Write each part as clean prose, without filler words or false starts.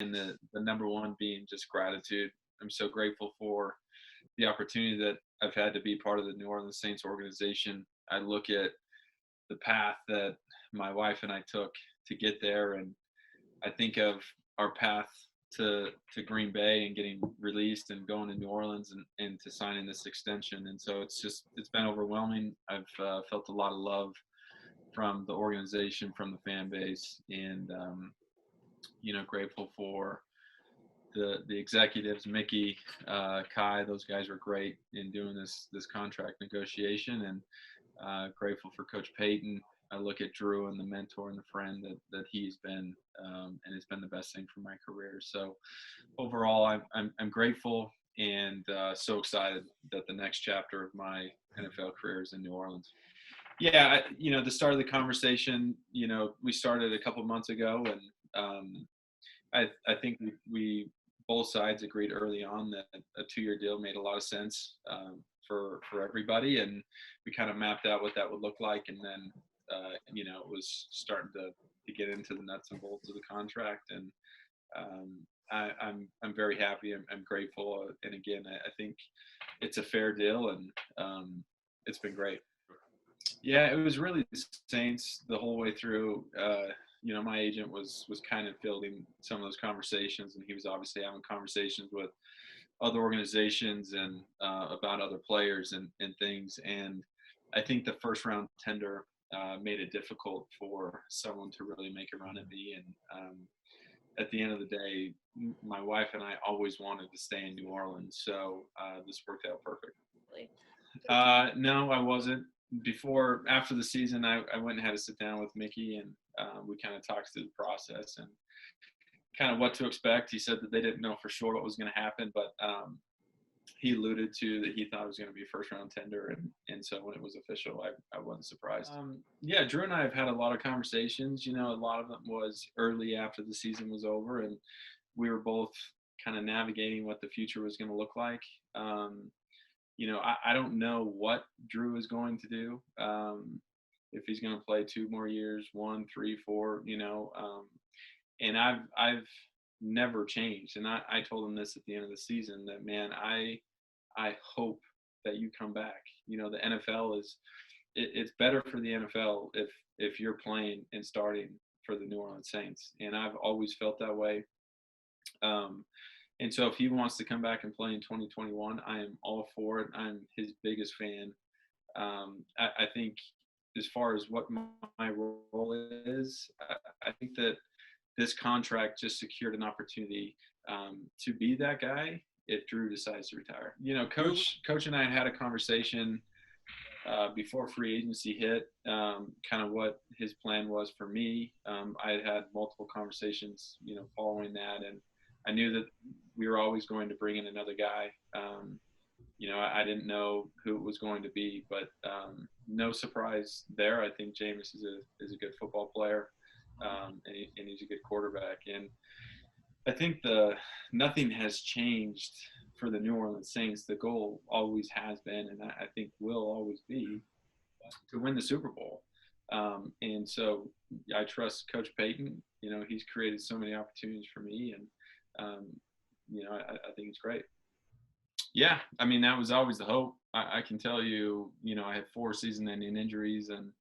and the number one being just gratitude. I'm so grateful for the opportunity that I've had to be part of the New Orleans Saints organization. I look at the path that my wife and I took to get there, and I think of our path to Green Bay and getting released and going to New Orleans and to signing this extension. And so it's been overwhelming. I've felt a lot of love from the organization, from the fan base, and grateful for the executives, Mickey, Kai. Those guys were great in doing this contract negotiation, and grateful for Coach Payton. I look at Drew and the mentor and the friend that he's been, and it's been the best thing for my career. So overall, I'm grateful and so excited that the next chapter of my NFL career is in New Orleans. Yeah, the start of the conversation, we started a couple months ago, and I think we both sides agreed early on that a 2-year deal made a lot of sense for everybody, and we kind of mapped out what that would look like, and then it was starting to get into the nuts and bolts of the contract, and I'm very happy. I'm grateful, and again, I think it's a fair deal, and it's been great. Yeah, it was really the Saints the whole way through. My agent was kind of fielding some of those conversations, and he was obviously having conversations with other organizations and about other players and things. And I think the first round tender made it difficult for someone to really make a run at me. And at the end of the day, my wife and I always wanted to stay in New Orleans, so this worked out perfect. No, I wasn't. After the season, I went and had to sit down with Mickey, and we kind of talked through the process and kind of what to expect. He said that they didn't know for sure what was going to happen, but he alluded to that he thought it was going to be a first-round tender, and so when it was official, I wasn't surprised. Yeah, Drew and I have had a lot of conversations. A lot of them was early after the season was over, and we were both kind of navigating what the future was going to look like. I don't know what Drew is going to do. If he's going to play 2 more years, 1, 3, 4, and I've never changed. And I told him this at the end of the season that, man, I hope that you come back. The NFL it's better for the NFL if you're playing and starting for the New Orleans Saints. And I've always felt that way. And so if he wants to come back and play in 2021, I am all for it. I'm his biggest fan. I think as far as what my role is, I think that this contract just secured an opportunity to be that guy if Drew decides to retire. Coach and I had a conversation before free agency hit, kind of what his plan was for me. I had multiple conversations, following that, and I knew that we were always going to bring in another guy. I didn't know who it was going to be, but no surprise there. I think Jameis is a good football player, and he's a good quarterback. And I think nothing has changed for the New Orleans Saints. The goal always has been, and I think will always be, to win the Super Bowl. And so I trust Coach Payton. He's created so many opportunities for me, and I think it's great. Yeah, I mean, that was always the hope. I can tell you, I had 4 season-ending injuries, and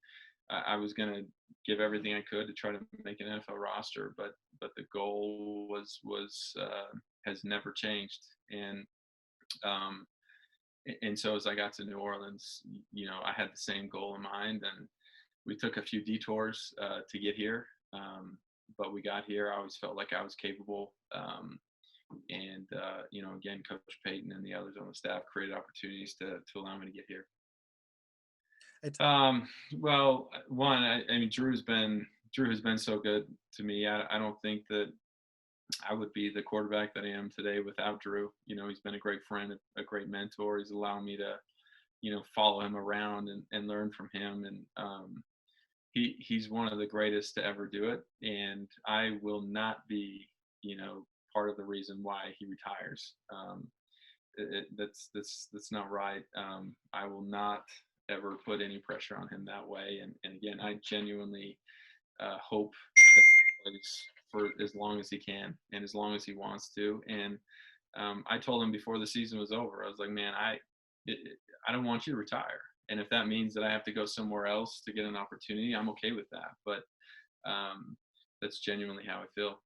I was going to give everything I could to try to make an NFL roster, but the goal has never changed. And so as I got to New Orleans, I had the same goal in mind, and we took a few detours to get here. But we got here. I always felt like I was capable. Again, Coach Payton and the others on the staff created opportunities to allow me to get here. Well, one, I mean, Drew has been so good to me. I don't think that I would be the quarterback that I am today without Drew. He's been a great friend, a great mentor. He's allowed me to, follow him around and learn from him. And he's one of the greatest to ever do it. And I will not be, part of the reason why he retires. That's not right. I will not ever put any pressure on him that way. And again, I genuinely hope that he plays for as long as he can and as long as he wants to. And I told him before the season was over, I was like, man, I don't want you to retire. And if that means that I have to go somewhere else to get an opportunity, I'm okay with that. But that's genuinely how I feel.